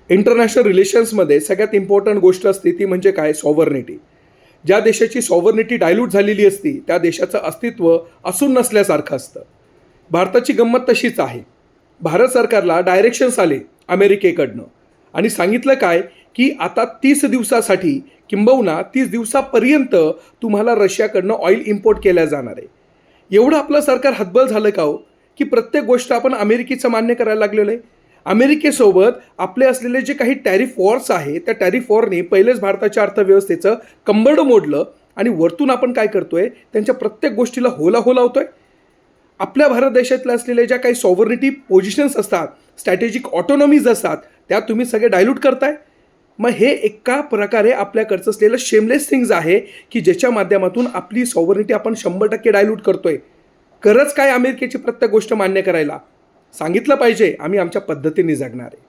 International रिलेशन्समध्ये सगळ्यात important गोष्ट असते ती म्हणजे काय? सॉव्हर्निटी. ज्या देशाची सॉव्हर्निटी डायल्यूट झालेली असती त्या देशाचं अस्तित्व असून नसल्यासारखं असतं. भारताची गंमत तशीच आहे. भारत सरकारला डायरेक्शन्स आले अमेरिकेकडनं आणि सांगितलं काय की आता 30 दिवसासाठी किंबहुना 30 दिवसापर्यंत तुम्हाला रशियाकडनं ऑइल इम्पोर्ट केल्या जाणार आहे. एवढं आपलं सरकार हतबल झालं का हो की प्रत्येक गोष्ट आपण अमेरिकेचं मान्य करायला लागलेलं आहे. अमेरिकेसोबत आपले असलेले जे काही टॅरिफ वॉर्स आहे त्या टॅरिफ वॉरने पहिलेच भारताच्या अर्थव्यवस्थेचं कंबरडं मोडलं आणि वरतून आपण काय करतोय त्यांच्या प्रत्येक गोष्टीला होला हो लावतोय. आपल्या भारत देशातल्या असलेल्या ज्या काही सॉव्हर्निटी पोझिशन्स असतात, स्ट्रॅटेजिक ऑटोनॉमीज असतात त्या तुम्ही सगळे डायल्यूट करताय. मग हे एका प्रकारे आपल्याकडचं असलेलं शेमलेस थिंग्स आहे की ज्याच्या माध्यमातून आपली सॉव्हर्निटी आपण 100% डायल्यूट करतोय. गरज काय अमेरिकेची प्रत्येक गोष्ट मान्य करायला? सांगितलं पाहिजे आम्ही आमच्या पद्धतीने जगणार आहे.